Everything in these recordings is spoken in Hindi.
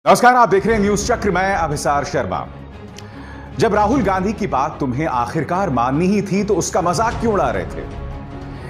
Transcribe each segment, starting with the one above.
नमस्कार, आप देख रहे हैं न्यूज चक्र। मैं अभिसार शर्मा। जब राहुल गांधी की बात तुम्हें आखिरकार माननी ही थी तो उसका मजाक क्यों उड़ा रहे थे?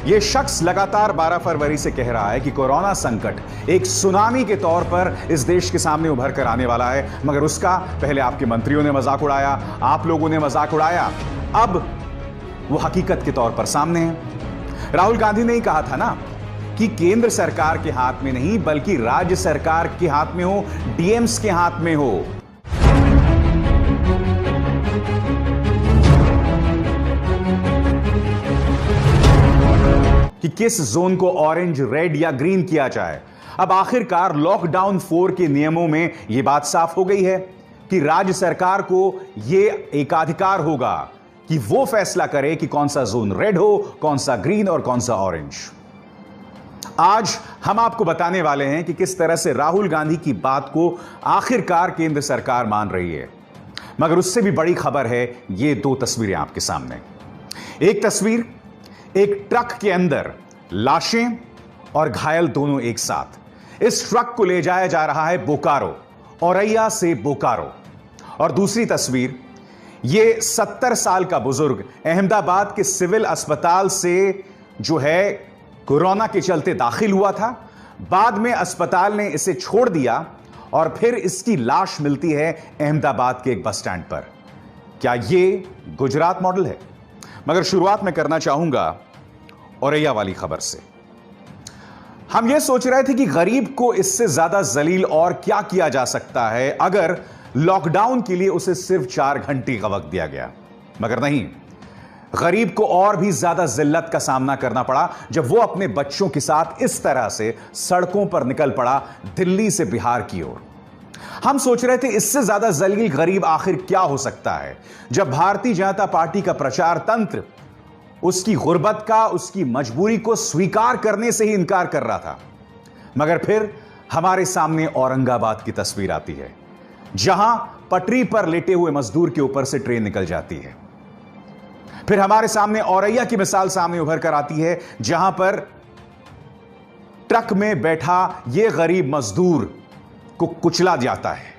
यह शख्स लगातार 12 फरवरी से कह रहा है कि कोरोना संकट एक सुनामी के तौर पर इस देश के सामने उभर कर आने वाला है, मगर उसका पहले आपके मंत्रियों ने मजाक उड़ाया, आप लोगों ने मजाक उड़ाया, अब वो हकीकत के तौर पर सामने है। राहुल गांधी ने ही कहा था ना कि केंद्र सरकार के हाथ में नहीं बल्कि राज्य सरकार के हाथ में हो, डीएम्स के हाथ में हो। कि किस जोन को ऑरेंज, रेड या ग्रीन किया जाए। अब आखिरकार लॉकडाउन 4 के नियमों में यह बात साफ हो गई है कि राज्य सरकार को यह एकाधिकार होगा कि वो फैसला करे कि कौन सा जोन रेड हो, कौन सा ग्रीन और कौन सा ऑरेंज। आज हम आपको बताने वाले हैं कि किस तरह से राहुल गांधी की बात को आखिरकार केंद्र सरकार मान रही है। मगर उससे भी बड़ी खबर है, ये दो तस्वीरें आपके सामने। एक तस्वीर, एक ट्रक के अंदर लाशें और घायल दोनों एक साथ। इस ट्रक को ले जाया जा रहा है बोकारो, औरैया से बोकारो। और दूसरी तस्वीर, ये 70 साल का बुजुर्ग अहमदाबाद के सिविल अस्पताल से जो है कोरोना के चलते दाखिल हुआ था, बाद में अस्पताल ने इसे छोड़ दिया और फिर इसकी लाश मिलती है अहमदाबाद के एक बस स्टैंड पर। क्या यह गुजरात मॉडल है? मगर शुरुआत में करना चाहूंगा औरैया वाली खबर से। हम यह सोच रहे थे कि गरीब को इससे ज्यादा जलील और क्या किया जा सकता है अगर लॉकडाउन के लिए उसे सिर्फ 4 घंटे का वक्त दिया गया, मगर नहीं। गरीब को और भी ज्यादा जिल्लत का सामना करना पड़ा जब वो अपने बच्चों के साथ इस तरह से सड़कों पर निकल पड़ा दिल्ली से बिहार की ओर। हम सोच रहे थे इससे ज्यादा जलील गरीब आखिर क्या हो सकता है, जब भारतीय जनता पार्टी का प्रचार तंत्र उसकी गुर्बत का, उसकी मजबूरी को स्वीकार करने से ही इनकार कर रहा था। मगर फिर हमारे सामने औरंगाबाद की तस्वीर आती है, जहां पटरी पर लेटे हुए मजदूर के ऊपर से ट्रेन निकल जाती है। फिर हमारे सामने औरैया की मिसाल सामने उभर कर आती है, जहां पर ट्रक में बैठा यह गरीब मजदूर को कुचला जाता है।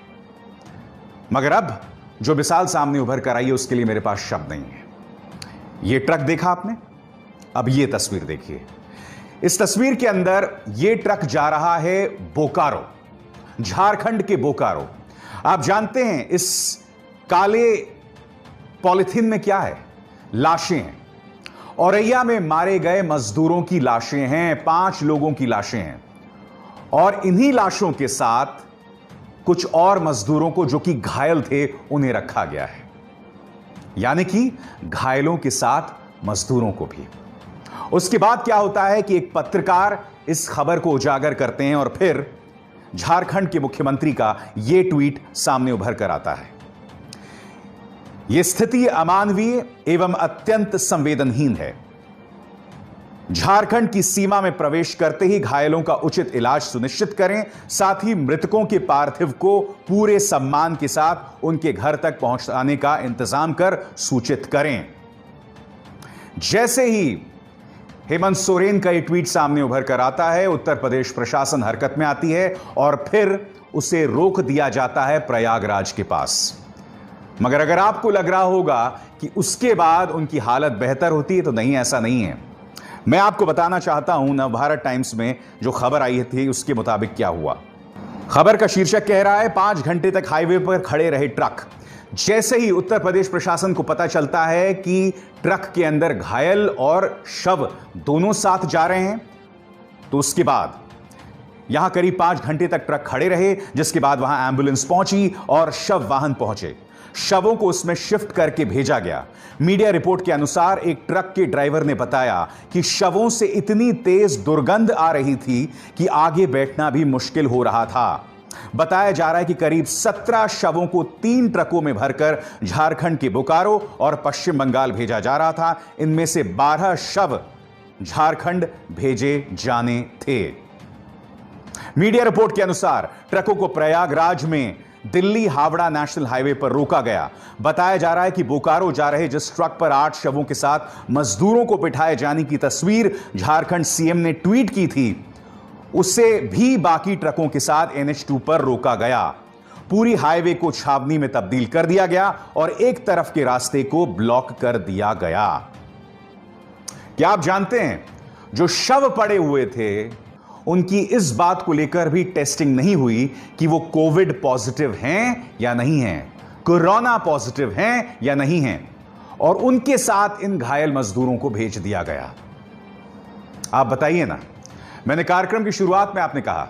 मगर अब जो मिसाल सामने उभर कर आई है उसके लिए मेरे पास शब्द नहीं है। यह ट्रक देखा आपने, अब यह तस्वीर देखिए। इस तस्वीर के अंदर यह ट्रक जा रहा है बोकारो, झारखंड के बोकारो। आप जानते हैं इस काले पॉलिथीन में क्या है? लाशें हैं। औरैया में मारे गए मजदूरों की लाशें हैं, 5 लोगों की लाशें हैं। और इन्हीं लाशों के साथ कुछ और मजदूरों को जो कि घायल थे उन्हें रखा गया है, यानी कि घायलों के साथ मजदूरों को भी। उसके बाद क्या होता है कि एक पत्रकार इस खबर को उजागर करते हैं और फिर झारखंड के मुख्यमंत्री का यह ट्वीट सामने उभर कर आता है। यह स्थिति अमानवीय एवं अत्यंत संवेदनहीन है। झारखंड की सीमा में प्रवेश करते ही घायलों का उचित इलाज सुनिश्चित करें, साथ ही मृतकों के पार्थिव को पूरे सम्मान के साथ उनके घर तक पहुंचाने का इंतजाम कर सूचित करें। जैसे ही हेमंत सोरेन का यह ट्वीट सामने उभर कर आता है, उत्तर प्रदेश प्रशासन हरकत में आती है और फिर उसे रोक दिया जाता है प्रयागराज के पास। मगर अगर आपको लग रहा होगा कि उसके बाद उनकी हालत बेहतर होती है, तो नहीं, ऐसा नहीं है। मैं आपको बताना चाहता हूं नवभारत टाइम्स में जो खबर आई थी उसके मुताबिक क्या हुआ। खबर का शीर्षक कह रहा है 5 घंटे तक हाईवे पर खड़े रहे ट्रक। जैसे ही उत्तर प्रदेश प्रशासन को पता चलता है कि ट्रक के अंदर घायल और शव दोनों साथ जा रहे हैं, तो उसके बाद यहां करीब 5 घंटे तक ट्रक खड़े रहे, जिसके बाद वहां एम्बुलेंस पहुंची और शव वाहन पहुंचे। शवों को उसमें शिफ्ट करके भेजा गया। मीडिया रिपोर्ट के अनुसार एक ट्रक के ड्राइवर ने बताया कि शवों से इतनी तेज दुर्गंध आ रही थी कि आगे बैठना भी मुश्किल हो रहा था। बताया जा रहा है कि करीब 17 शवों को 3 ट्रकों में भरकर झारखंड के बोकारो और पश्चिम बंगाल भेजा जा रहा था। इनमें से 12 शव झारखंड भेजे जाने थे। मीडिया रिपोर्ट के अनुसार ट्रकों को प्रयागराज में दिल्ली हावड़ा नेशनल हाईवे पर रोका गया। बताया जा रहा है कि बोकारो जा रहे जिस ट्रक पर 8 शवों के साथ मजदूरों को बिठाए जाने की तस्वीर झारखंड सीएम ने ट्वीट की थी, उसे भी बाकी ट्रकों के साथ NH2 पर रोका गया। पूरी हाईवे को छावनी में तब्दील कर दिया गया और एक तरफ के रास्ते को ब्लॉक कर दिया गया। क्या आप जानते हैं, जो शव पड़े हुए थे उनकी इस बात को लेकर भी टेस्टिंग नहीं हुई कि वो कोविड पॉजिटिव हैं या नहीं हैं, कोरोना पॉजिटिव हैं या नहीं हैं, और उनके साथ इन घायल मजदूरों को भेज दिया गया। आप बताइए ना, मैंने कार्यक्रम की शुरुआत में आपने कहा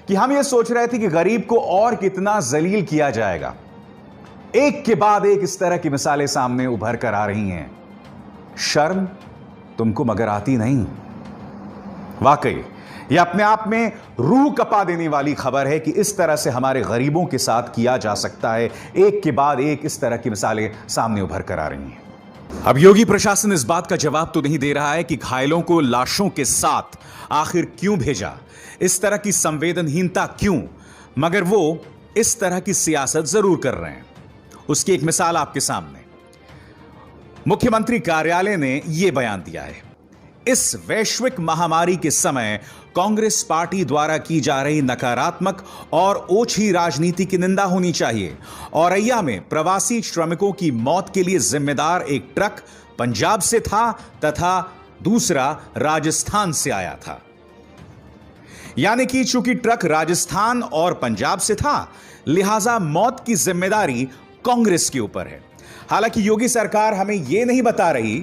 कि हम यह सोच रहे थे कि गरीब को और कितना जलील किया जाएगा। एक के बाद एक इस तरह की मिसालें सामने उभर कर आ रही हैं। शर्म तुमको मगर आती नहीं। वाकई यह अपने आप में रूह कपा देने वाली खबर है कि इस तरह से हमारे गरीबों के साथ किया जा सकता है। एक के बाद एक इस तरह की मिसालें सामने उभर कर आ रही हैं। अब योगी प्रशासन इस बात का जवाब तो नहीं दे रहा है कि घायलों को लाशों के साथ आखिर क्यों भेजा, इस तरह की संवेदनहीनता क्यों, मगर वो इस तरह की सियासत जरूर कर रहे हैं। उसकी एक मिसाल आपके सामने, मुख्यमंत्री कार्यालय ने यह बयान दिया है, इस वैश्विक महामारी के समय कांग्रेस पार्टी द्वारा की जा रही नकारात्मक और ओछी राजनीति की निंदा होनी चाहिए। औरैया में प्रवासी श्रमिकों की मौत के लिए जिम्मेदार एक ट्रक पंजाब से था तथा दूसरा राजस्थान से आया था। यानी कि चूंकि ट्रक राजस्थान और पंजाब से था, लिहाजा मौत की जिम्मेदारी कांग्रेस के ऊपर है। हालांकि योगी सरकार हमें यह नहीं बता रही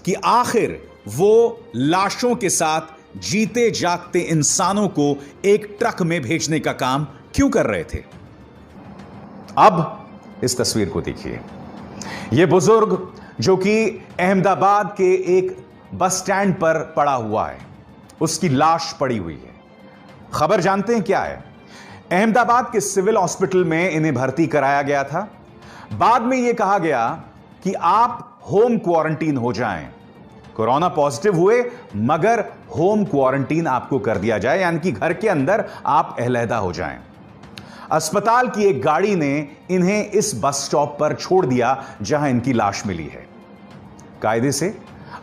कि आखिर वो लाशों के साथ जीते जागते इंसानों को एक ट्रक में भेजने का काम क्यों कर रहे थे। अब इस तस्वीर को देखिए, यह बुजुर्ग जो कि अहमदाबाद के एक बस स्टैंड पर पड़ा हुआ है, उसकी लाश पड़ी हुई है। खबर जानते हैं क्या है? अहमदाबाद के सिविल हॉस्पिटल में इन्हें भर्ती कराया गया था। बाद में यह कहा गया कि आप होम क्वारंटीन हो जाएं, कोरोना पॉजिटिव हुए मगर होम क्वारंटीन आपको कर दिया जाए, यानी कि घर के अंदर आप अलहदा हो जाएं। अस्पताल की एक गाड़ी ने इन्हें इस बस स्टॉप पर छोड़ दिया जहां इनकी लाश मिली है। कायदे से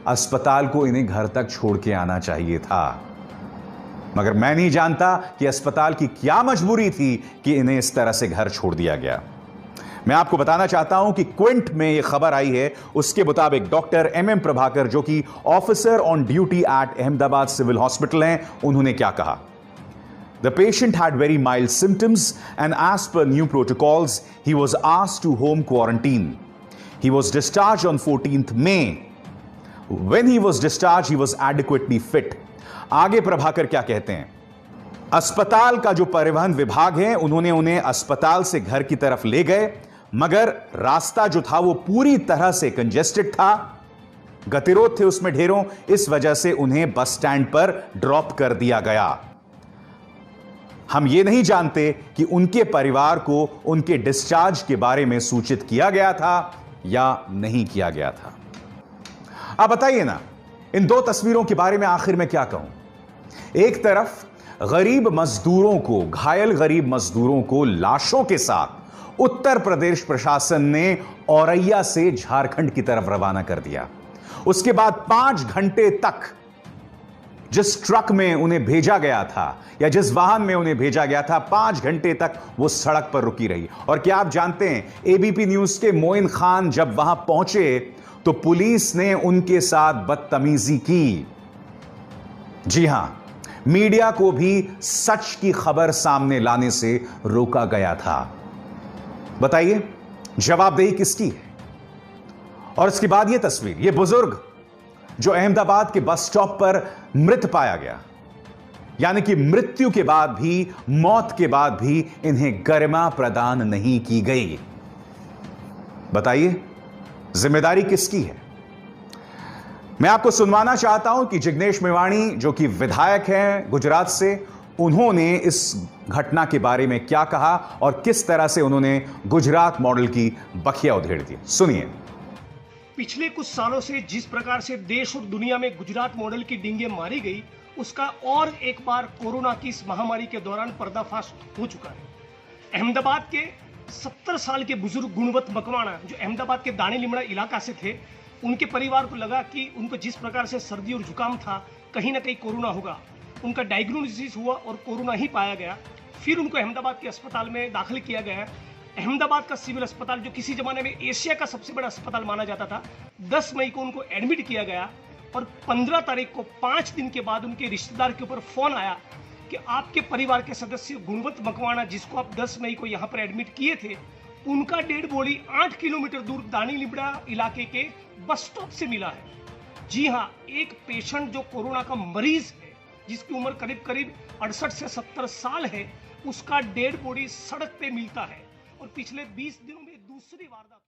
अस्पताल को इन्हें घर तक छोड़ के आना चाहिए था, मगर मैं नहीं जानता कि अस्पताल की क्या मजबूरी थी कि इन्हें इस तरह से घर छोड़ दिया गया। मैं आपको बताना चाहता हूं कि क्विंट में यह खबर आई है, उसके मुताबिक डॉक्टर एम प्रभाकर, जो कि officer on duty at Ahmedabad civil hospital हैं, उन्होंने क्या कहा? The patient had very mild symptoms and as per new protocols, he was asked to home quarantine. He was discharged on 14th May. When he was discharged, he was adequately fit. आगे प्रभाकर क्या कहते हैं? अस्पताल का जो परिवहन विभाग है, उन्होंने उन्हें अस्पताल से घर की तरफ ले गए, मगर रास्ता जो था वो पूरी तरह से कंजेस्टेड था, गतिरोध थे उसमें ढेरों, इस वजह से उन्हें बस स्टैंड पर ड्रॉप कर दिया गया। हम ये नहीं जानते कि उनके परिवार को उनके डिस्चार्ज के बारे में सूचित किया गया था या नहीं किया गया था। अब बताइए ना, इन दो तस्वीरों के बारे में आखिर में क्या कहूं। एक तरफ गरीब मजदूरों को, घायल गरीब मजदूरों को लाशों के साथ उत्तर प्रदेश प्रशासन ने औरैया से झारखंड की तरफ रवाना कर दिया। उसके बाद 5 घंटे तक जिस ट्रक में उन्हें भेजा गया था या जिस वाहन में उन्हें भेजा गया था, 5 घंटे तक वो सड़क पर रुकी रही। और क्या आप जानते हैं, एबीपी न्यूज के मोइन खान जब वहां पहुंचे तो पुलिस ने उनके साथ बदतमीजी की। जी हां, मीडिया को भी सच की खबर सामने लाने से रोका गया था। बताइए जवाबदेही किसकी है? और इसके बाद यह तस्वीर, यह बुजुर्ग जो अहमदाबाद के बस स्टॉप पर मृत पाया गया, यानी कि मृत्यु के बाद भी, मौत के बाद भी इन्हें गरिमा प्रदान नहीं की गई। बताइए जिम्मेदारी किसकी है? मैं आपको सुनवाना चाहता हूं कि जिग्नेश मेवाणी, जो कि विधायक हैं गुजरात से, उन्होंने इस घटना के बारे में क्या कहा और किस तरह से उन्होंने गुजरात मॉडल की बखिया उधेड़ दी। सुनिए। पिछले कुछ सालों से जिस प्रकार से देश और दुनिया में गुजरात मॉडल की डींगे मारी गई, उसका और एक बार कोरोना की इस महामारी के दौरान पर्दाफाश हो चुका है। अहमदाबाद के 70 साल के बुजुर्ग गुणवंत मकवाना, जो अहमदाबाद के दाने लिमड़ा इलाका से थे, उनके परिवार को लगा कि उनको जिस प्रकार से सर्दी और जुकाम था, कहीं ना कहीं कोरोना होगा। उनका डायग्नोसिस हुआ और कोरोना ही पाया गया। फिर उनको अहमदाबाद के अस्पताल में दाखिल किया गया। अहमदाबाद का सिविल अस्पताल, जो किसी जमाने में एशिया का सबसे बड़ा अस्पताल माना जाता था, 10 मई को उनको एडमिट किया गया और 15 तारीख को 5 दिन के बाद उनके रिश्तेदार के ऊपर फोन आया कि आपके परिवार के सदस्य गुणवंत मकवाना, जिसको आप 10 मई को यहाँ पर एडमिट किए थे, उनका डेड बॉडी 8 किलोमीटर दूर दानी लिबड़ा इलाके के बस स्टॉप से मिला है। जी हाँ, एक पेशेंट जो कोरोना का मरीज है, जिसकी उम्र करीब करीब 68 से 70 साल है, उसका डेड बॉडी सड़क पे मिलता है और पिछले 20 दिनों में दूसरी वारदात